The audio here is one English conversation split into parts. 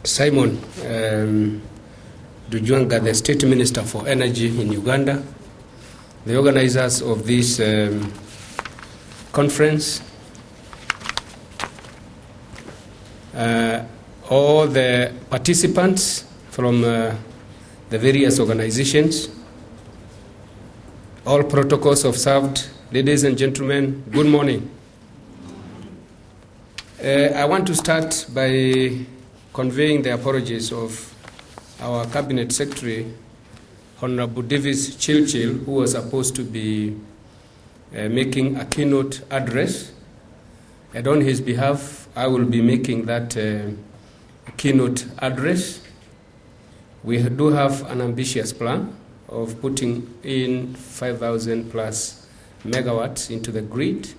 Simon Dujwanga, the State Minister for Energy in Uganda, the organizers of this conference, all the participants from the various organizations, all protocols observed, ladies and gentlemen, good morning. I want to start by conveying the apologies of our Cabinet Secretary, Honorable Davis Chilchil, who was supposed to be making a keynote address. And on his behalf, I will be making that keynote address. We do have an ambitious plan of putting in 5,000 plus megawatts into the grid.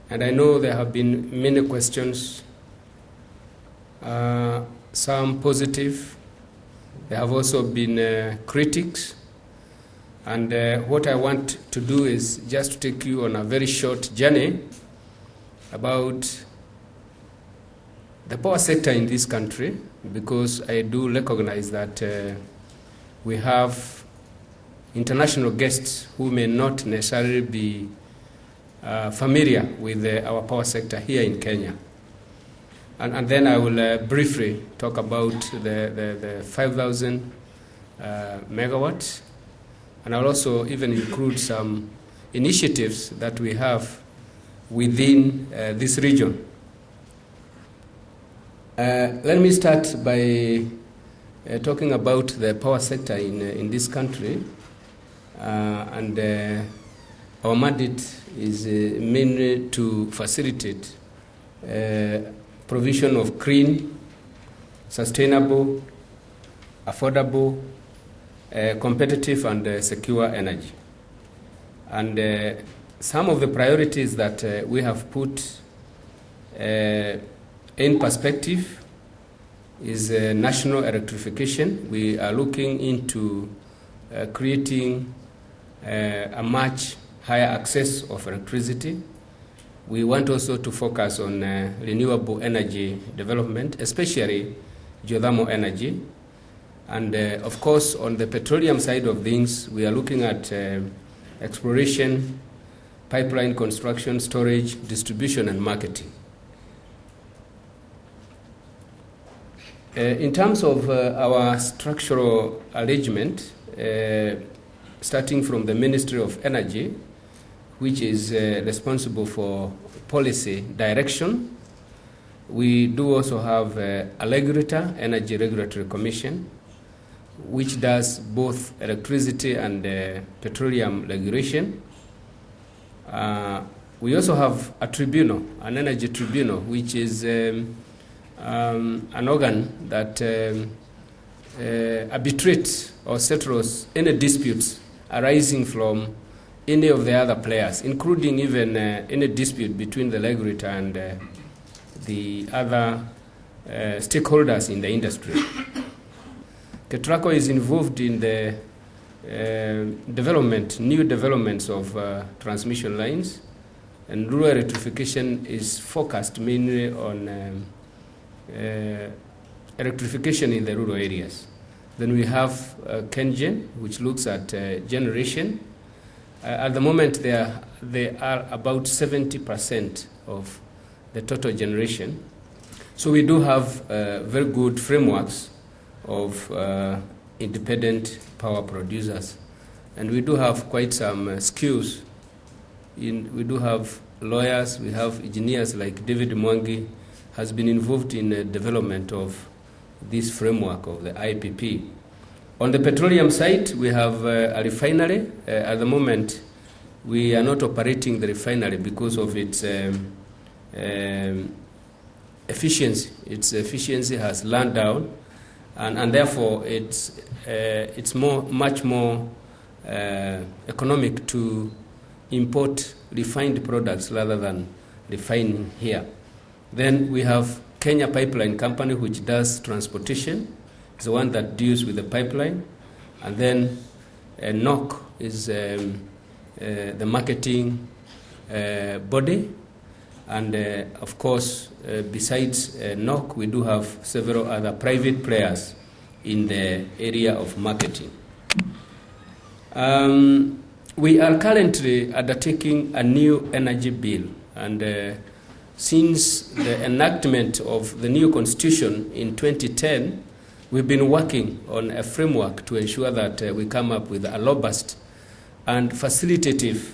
And I know there have been many questions, some positive. There have also been critics. And what I want to do is just to take you on a very short journey about the power sector in this country, because I do recognize that we have international guests who may not necessarily be familiar with our power sector here in Kenya. And then I will briefly talk about the 5,000 megawatts, and I'll also even include some initiatives that we have within this region. Let me start by talking about the power sector in this country, and our mandate is mainly to facilitate provision of clean, sustainable, affordable, competitive and secure energy. And some of the priorities that we have put in perspective is national electrification. We are looking into creating a much higher access of electricity. We want also to focus on renewable energy development, especially geothermal energy. And of course, on the petroleum side of things, we are looking at exploration, pipeline construction, storage, distribution, and marketing. In terms of our structural arrangement, starting from the Ministry of Energy, which is responsible for policy direction, we do also have a regulator, Energy Regulatory Commission, which does both electricity and petroleum regulation. We also have a tribunal, an energy tribunal, which is an organ that arbitrates or settles any disputes arising from any of the other players, including even any dispute between the regulator and the other stakeholders in the industry. KETRACO is involved in the new developments of transmission lines, and rural electrification is focused mainly on electrification in the rural areas. Then we have KenGen, which looks at generation. At the moment, they are about 70% of the total generation. So we do have very good frameworks of independent power producers. And we do have quite some skills. We do have lawyers, we have engineers like David Mwangi has been involved in the development of this framework of the IPP. On the petroleum side, we have a refinery. At the moment, we are not operating the refinery because of its efficiency. Its efficiency has run down, and therefore it's much more economic to import refined products rather than refining here. Then we have Kenya Pipeline Company, which does transportation. It's the one that deals with the pipeline. And then NOC is the marketing body. And of course, besides NOC, we do have several other private players in the area of marketing. We are currently undertaking a new energy bill, and since the enactment of the new constitution in 2010, we've been working on a framework to ensure that we come up with a robust and facilitative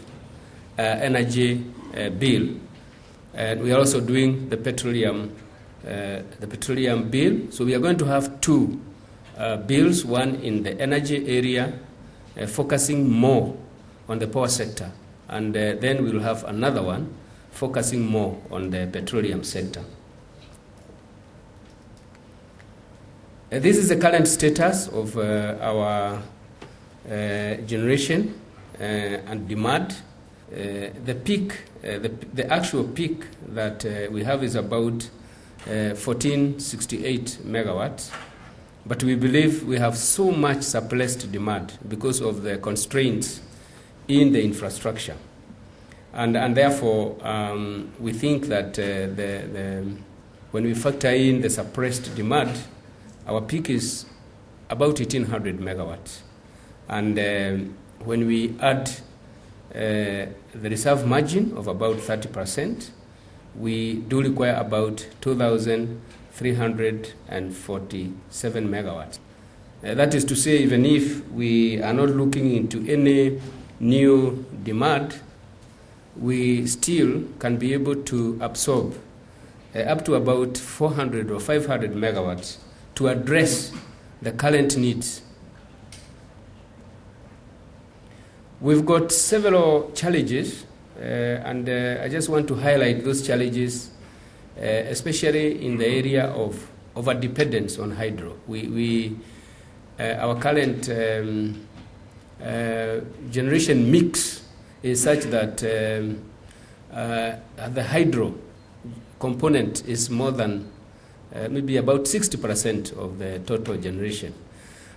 energy bill. And we are also doing the petroleum bill. So we are going to have two bills, one in the energy area, focusing more on the power sector, and then we will have another one focusing more on the petroleum sector. This is the current status of our generation and demand. The peak, the actual peak that we have is about 1468 megawatts, but we believe we have so much surplus demand because of the constraints in the infrastructure. And therefore, we think that when we factor in the suppressed demand, our peak is about 1,800 megawatts. And when we add the reserve margin of about 30%, we do require about 2,347 megawatts. That is to say, even if we are not looking into any new demand, we still can be able to absorb up to about 400 or 500 megawatts to address the current needs. We've got several challenges, and I just want to highlight those challenges, especially in the area of overdependence on hydro. Our current generation mix is such that the hydro component is more than maybe about 60% of the total generation.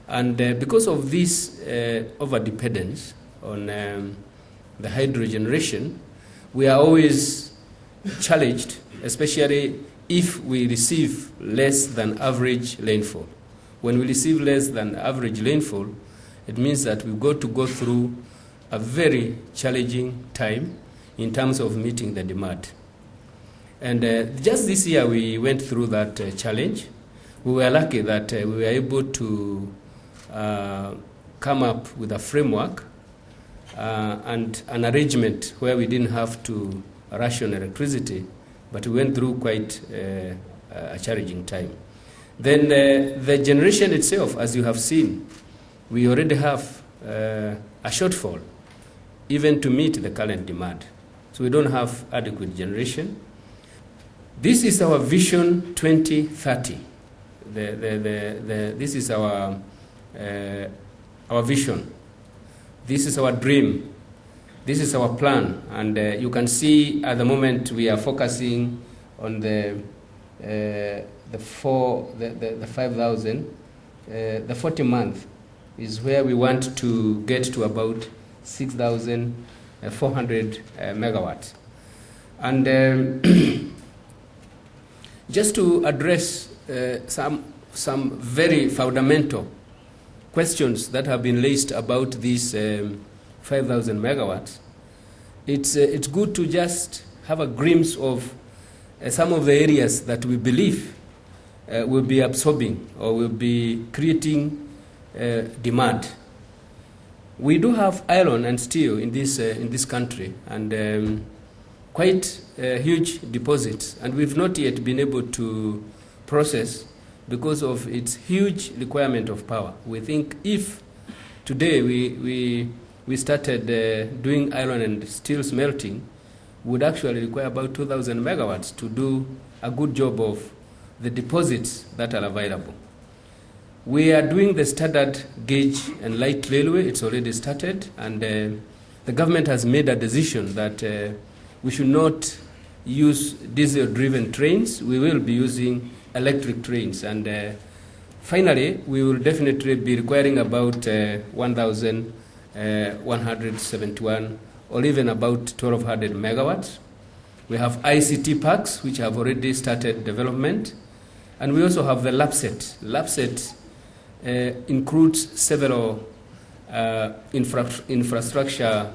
And because of this overdependence on the hydro generation, we are always challenged, especially if we receive less than average rainfall. When we receive less than average rainfall, it means that we've got to go through a very challenging time in terms of meeting the demand. And just this year, we went through that challenge. We were lucky that we were able to come up with a framework and an arrangement where we didn't have to ration electricity, but we went through quite a challenging time. Then the generation itself, as you have seen, we already have a shortfall even to meet the current demand. So we don't have adequate generation. This is our vision 2030. This is our vision. This is our dream. This is our plan. And you can see at the moment we are focusing on the 5,000. The 40 month is where we want to get to about 6,400 megawatts. And just to address some very fundamental questions that have been raised about these 5,000 megawatts, it's good to just have a glimpse of some of the areas that we believe will be absorbing or will be creating demand. We do have iron and steel in this country, and quite huge deposits, and we've not yet been able to process because of its huge requirement of power. We think if today we started doing iron and steel smelting, would actually require about 2,000 megawatts to do a good job of the deposits that are available. We are doing the standard gauge and light railway. It's already started, and the government has made a decision that we should not use diesel-driven trains. We will be using electric trains, and finally, we will definitely be requiring about 1,171 or even about 1,200 megawatts. We have ICT parks, which have already started development. And we also have the LAPSET. LAPSET includes several infrastructure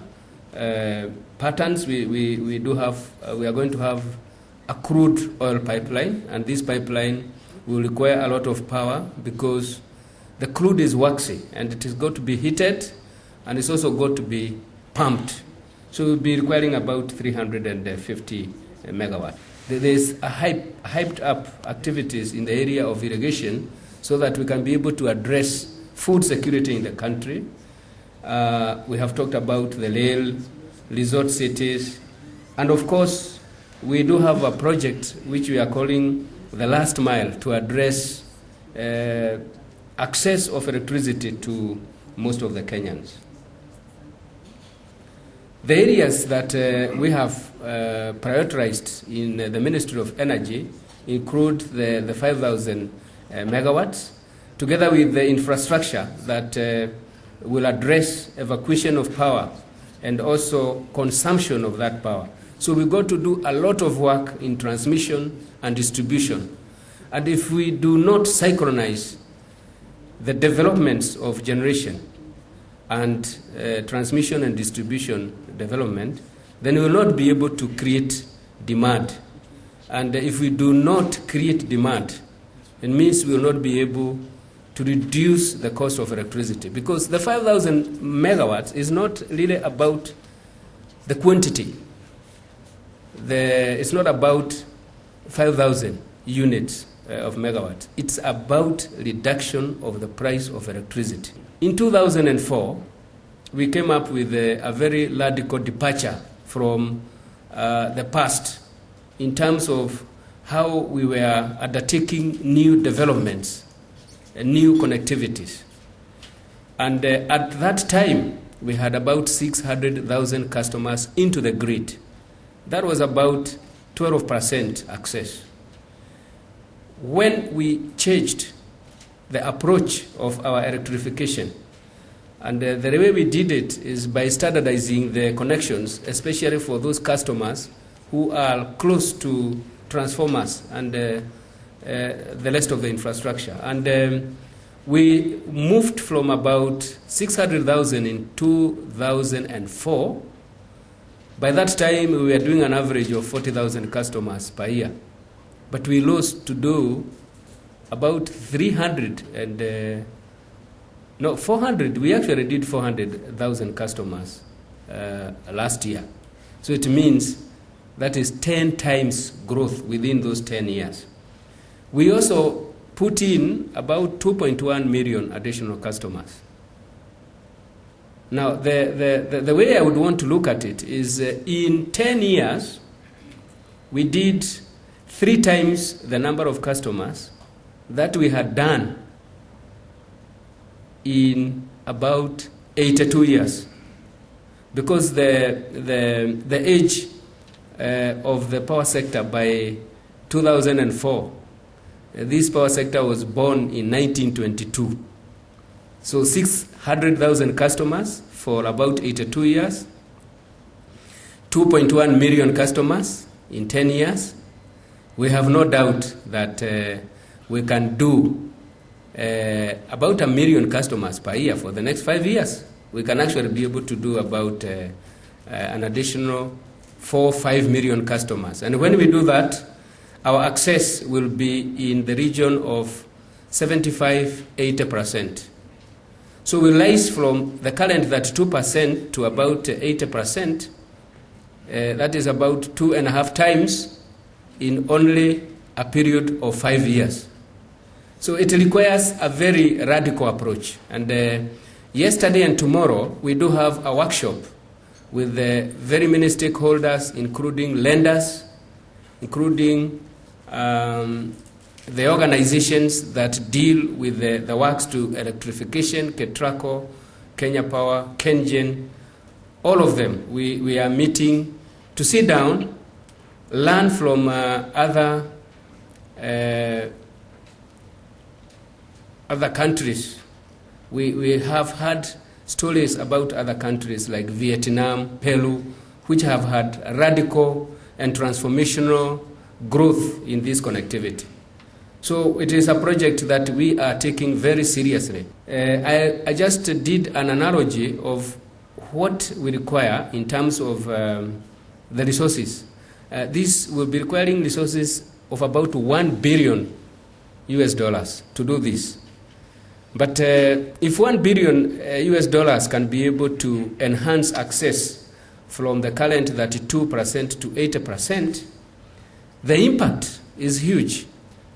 patterns. We are going to have a crude oil pipeline, and this pipeline will require a lot of power because the crude is waxy and it is got to be heated and it's also got to be pumped. So we'll be requiring about 350 megawatt. There's a hyped up activities in the area of irrigation so that we can be able to address food security in the country. We have talked about the rail, resort cities, and of course, we do have a project which we are calling the last mile to address access of electricity to most of the Kenyans. The areas that we have prioritized in the Ministry of Energy include the 5,000 megawatts, together with the infrastructure that will address evacuation of power and also consumption of that power. So we've got to do a lot of work in transmission and distribution. And if we do not synchronize the developments of generation and transmission and distribution development, then we will not be able to create demand. And if we do not create demand, it means we will not be able to reduce the cost of electricity, because the 5,000 megawatts is not really about the quantity. It's not about 5,000 units of megawatts. It's about reduction of the price of electricity. In 2004, we came up with a very radical departure from the past in terms of how we were undertaking new developments and new connectivities. And at that time, we had about 600,000 customers into the grid. That was about 12% access. When we changed the approach of our electrification, and the way we did it is by standardizing the connections, especially for those customers who are close to transformers and the rest of the infrastructure. And we moved from about 600,000 in 2004. By that time, we were doing an average of 40,000 customers per year. But we lost to do about 400. We actually did 400,000 customers last year. So it means that is 10 times growth within those 10 years. We also put in about 2.1 million additional customers. Now, the way I would want to look at it is in 10 years, we did 3 times the number of customers that we had done in about 82 years. Because the age of the power sector by 2004, this power sector was born in 1922. So 600,000 customers for about 82 years, 2.1 million customers in 10 years. We have no doubt that we can do about 1 million customers per year for the next 5 years. We can actually be able to do about an additional 4-5 million customers. And when we do that, our access will be in the region of 75-80%. So we rise from the current 32% to about 80%. That is about 2.5 times in only a period of 5 years. So it requires a very radical approach. And yesterday and tomorrow, we do have a workshop with very many stakeholders, including lenders, including the organizations that deal with the works to electrification, Ketraco, Kenya Power, Kengen, all of them. We are meeting to sit down, learn from other countries. We have had stories about other countries like Vietnam, Peru, which have had radical and transformational growth in this connectivity. So it is a project that we are taking very seriously. I just did an analogy of what we require in terms of the resources. This will be requiring resources of about $1 billion to do this. But if $1 billion can be able to enhance access from the current 32% to 80%, the impact is huge.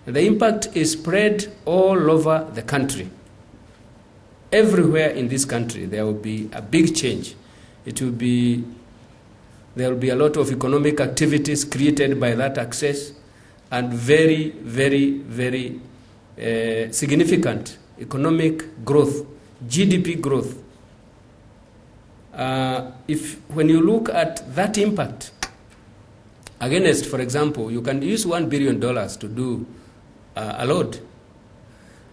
The impact is spread all over the country. Everywhere in this country, there will be a big change. There will be a lot of economic activities created by that access, and very, very, very significant economic growth, GDP growth. When you look at that impact against, for example, you can use $1 billion to do a load.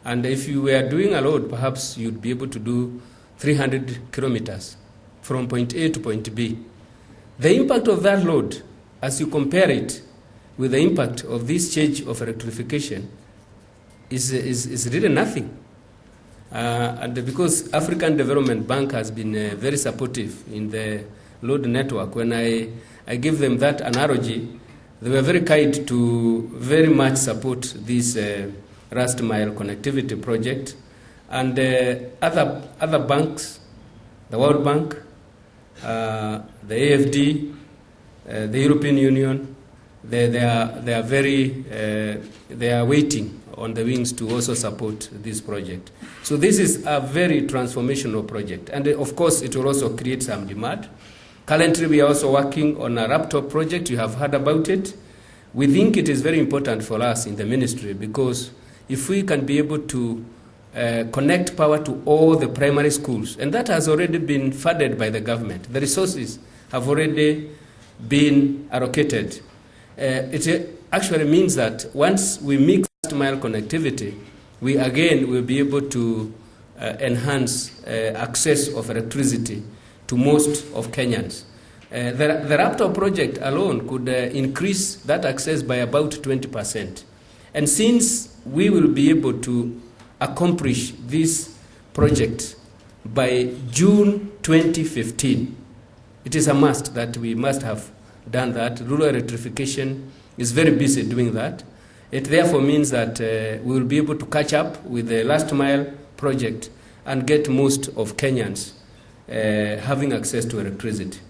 And if you were doing a load, perhaps you'd be able to do 300 kilometers from point A to point B. The impact of that load, as you compare it with the impact of this change of electrification, is really nothing. And because African Development Bank has been very supportive in the load network, when I give them that analogy, they were very kind to very much support this last mile connectivity project. And other banks, the World Bank, the AFD, the European Union, they are waiting on the wings to also support this project. So this is a very transformational project. And of course, it will also create some demand. Currently, we are also working on a laptop project. You have heard about it. We think it is very important for us in the ministry, because if we can be able to connect power to all the primary schools, and that has already been funded by the government. The resources have already been allocated. It actually means that once we mix last-mile connectivity, we again will be able to enhance access of electricity to most of Kenyans. The laptop project alone could increase that access by about 20%. And since we will be able to accomplish this project by June 2015, it is a must that we must have done that. Rural electrification is very busy doing that. It therefore means that we will be able to catch up with the last mile project and get most of Kenyans having access to electricity.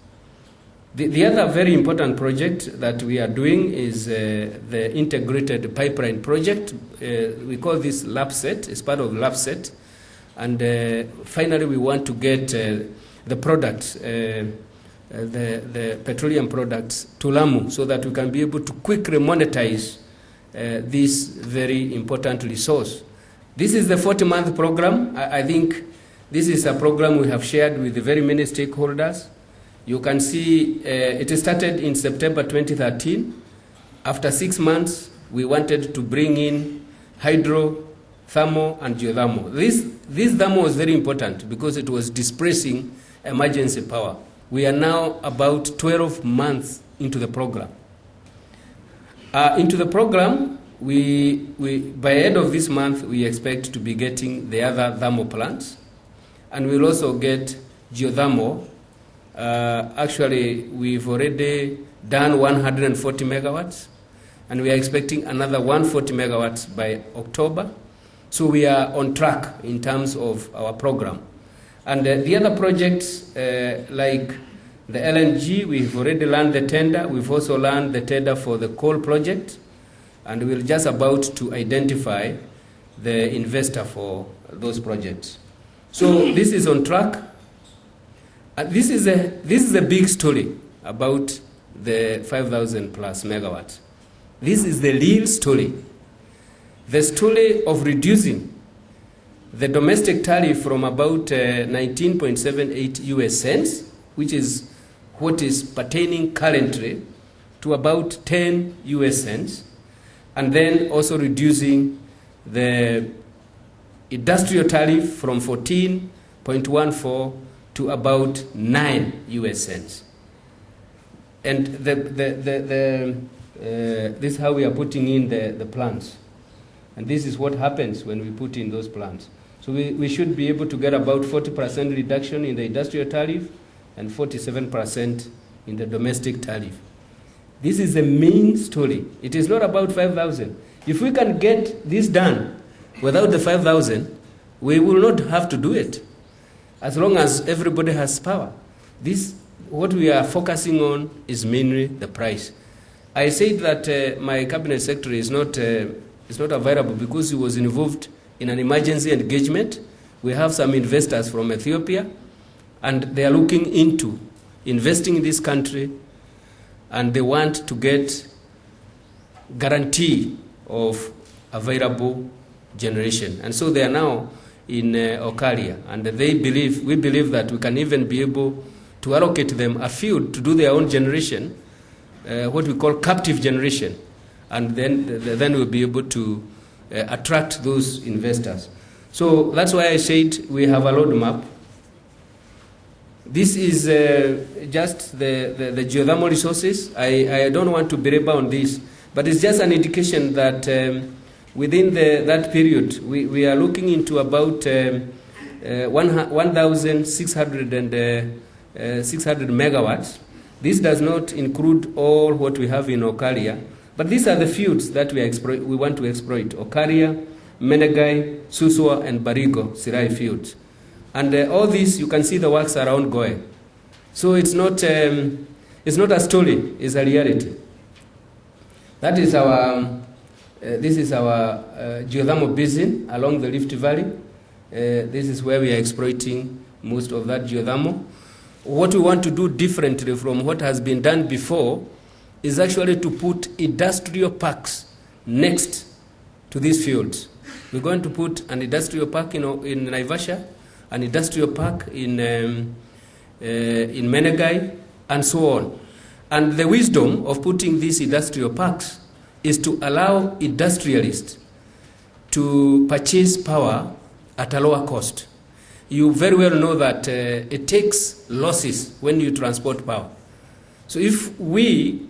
The other very important project that we are doing is the integrated pipeline project. We call this LAPSET. It's part of LAPSET. And finally, we want to get the products, the petroleum products, to Lamu, so that we can be able to quickly monetize this very important resource. This is the 40-month program. I think this is a program we have shared with the very many stakeholders. You can see it started in September 2013. After 6 months, we wanted to bring in hydro, thermal, and geothermal. This thermal was very important because it was displacing emergency power. We are now about 12 months into the program. Into the program, by end of this month, we expect to be getting the other thermal plants, and we'll also get geothermal. Actually, we've already done 140 megawatts, and we are expecting another 140 megawatts by October. So we are on track in terms of our program. And the other projects, like the LNG, we've already learned the tender. We've also learned the tender for the coal project, and we're just about to identify the investor for those projects. So this is on track. This is a big story about the 5,000 plus megawatts. This is the real story. The story of reducing the domestic tariff from about 19.78 US cents, which is what is pertaining currently, to about 10 US cents, and then also reducing the industrial tariff from 14.14 to about 9 US cents. And this is how we are putting in the plants. And this is what happens when we put in those plants. So we should be able to get about 40% reduction in the industrial tariff and 47% in the domestic tariff. This is the main story. It is not about 5,000. If we can get this done without the 5,000, we will not have to do it, as long as everybody has power. What we are focusing on is mainly the price. I said that my cabinet secretary is not available because he was involved in an emergency engagement. We have some investors from Ethiopia, and they are looking into investing in this country, and they want to get guarantee of available generation. And so they are now in Okaria, and we believe that we can even be able to allocate them a field to do their own generation, what we call captive generation, and then we'll be able to attract those investors. So that's why I said we have a roadmap. This is just the geothermal resources. I don't want to belabor on this, but it's just an indication that within that period, we are looking into about 1,600 megawatts. This does not include all what we have in Okaria, but these are the fields that we want to exploit: Okaria, Menegai, Suswa, and Barigo, Sirai fields. And all these, you can see the works are ongoing. So it's not a story, it's a reality. That is this is our geothermal basin along the Rift Valley. This is where we are exploiting most of that geothermal. What we want to do differently from what has been done before is actually to put industrial parks next to these fields. We're going to put an industrial park in Naivasha, an industrial park in Menegai, and so on. And the wisdom of putting these industrial parks is to allow industrialists to purchase power at a lower cost. You very well know that it takes losses when you transport power. So if we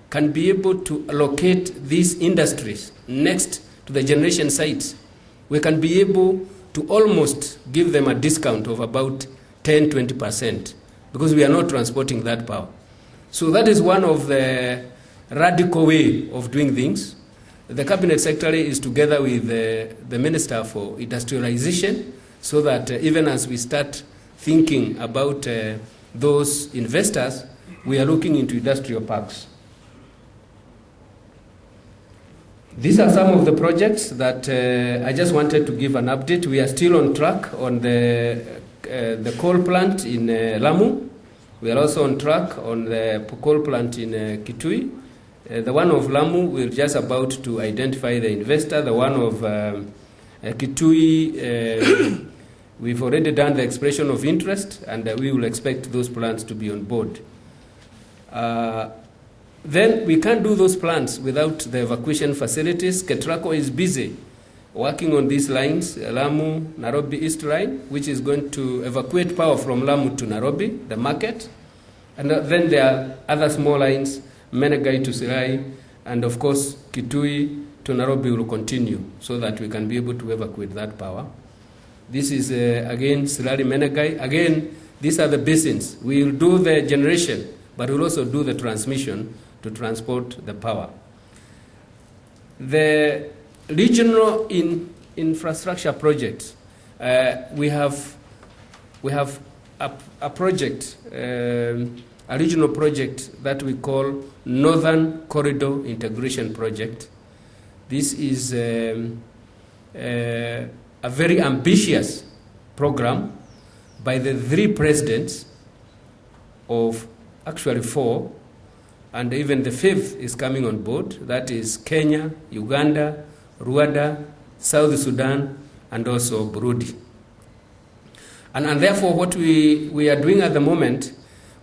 can be able to allocate these industries next to the generation sites, we can be able to almost give them a discount of about 10-20%, because we are not transporting that power. So that is one of the radical way of doing things. The cabinet secretary is together with the Minister for Industrialization, so that even as we start thinking about those investors, we are looking into industrial parks. These are some of the projects that I just wanted to give an update. We are still on track on the coal plant in Lamu. We are also on track on the coal plant in Kitui. The one of Lamu, we're just about to identify the investor. The one of Kitui, we've already done the expression of interest, and we will expect those plants to be on board. Then we can't do those plants without the evacuation facilities. Ketraco is busy working on these lines, Lamu, Nairobi East line, which is going to evacuate power from Lamu to Nairobi, the market. And then there are other small lines, Menegai to Sirai, and of course Kitui to Nairobi will continue, so that we can be able to evacuate that power. This is again Sirari Menegai. Again, these are the basins. We will do the generation, but we'll also do the transmission to transport the power. The regional infrastructure projects, we have a project, a regional project that we call Northern Corridor Integration Project. This is a very ambitious program by the 3 presidents of, actually 4, and even the 5th is coming on board. That is Kenya, Uganda, Rwanda, South Sudan, and also Burundi. And therefore, what we are doing at the moment,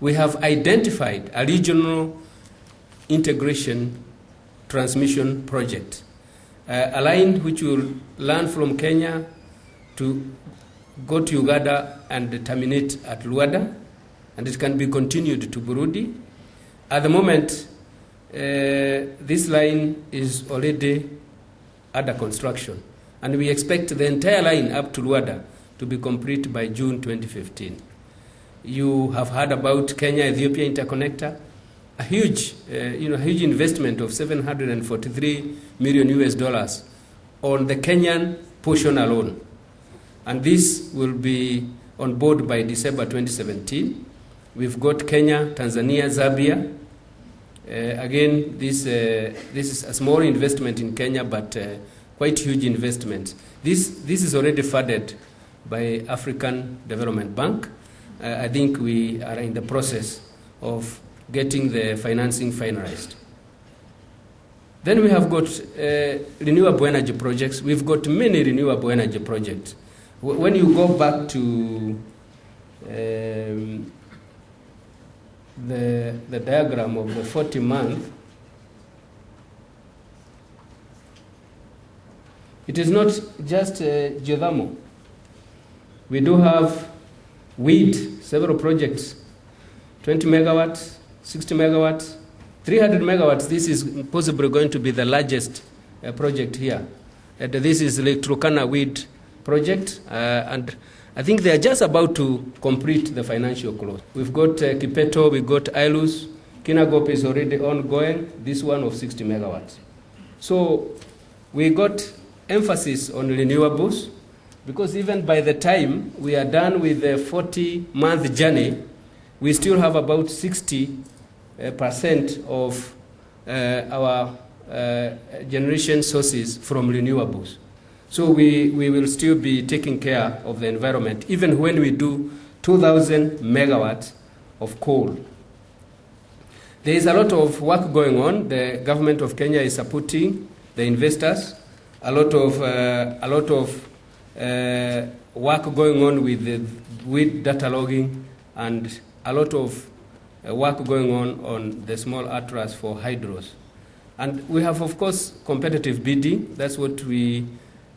we have identified a regional integration transmission project, a line which will learn from Kenya to go to Uganda and terminate at Rwanda, and it can be continued to Burundi. At the moment, this line is already under construction, and we expect the entire line up to Luanda to be complete by June 2015. You have heard about Kenya-Ethiopia interconnector, a huge investment of $743 million on the Kenyan portion alone. And this will be on board by December 2017. We've got Kenya, Tanzania, Zambia. Again, this is a small investment in Kenya, but quite huge investment. This is already funded by African Development Bank. I think we are in the process of getting the financing finalized. Then we have got renewable energy projects. We've got many renewable energy projects. When you go back to the diagram of the 40-month, it is not just geothermal. We do have wind, several projects, 20 megawatts, 60 megawatts, 300 megawatts. This is possibly going to be the largest project here. This is the Turkana wind project, and I think they are just about to complete the financial close. We've got Kipeto, we've got Ilus, Kinagop is already ongoing, this one of 60 megawatts. So we got emphasis on renewables, because even by the time we are done with the 40-month journey, we still have about 60% of our generation sources from renewables. So we will still be taking care of the environment, even when we do 2,000 megawatts of coal. There is a lot of work going on. The government of Kenya is supporting the investors. A lot of work going on with data logging, and a lot of work going on the small atlas for hydros. And we have, of course, competitive bidding. That's what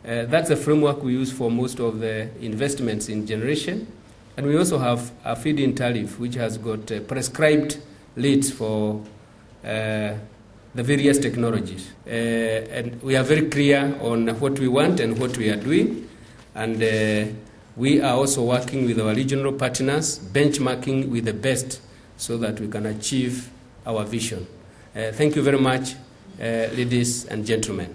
that's the framework we use for most of the investments in generation. And we also have a feed-in tariff, which has got prescribed rates for the various technologies. And we are very clear on what we want and what we are doing. And we are also working with our regional partners, benchmarking with the best so that we can achieve our vision. Thank you very much, ladies and gentlemen.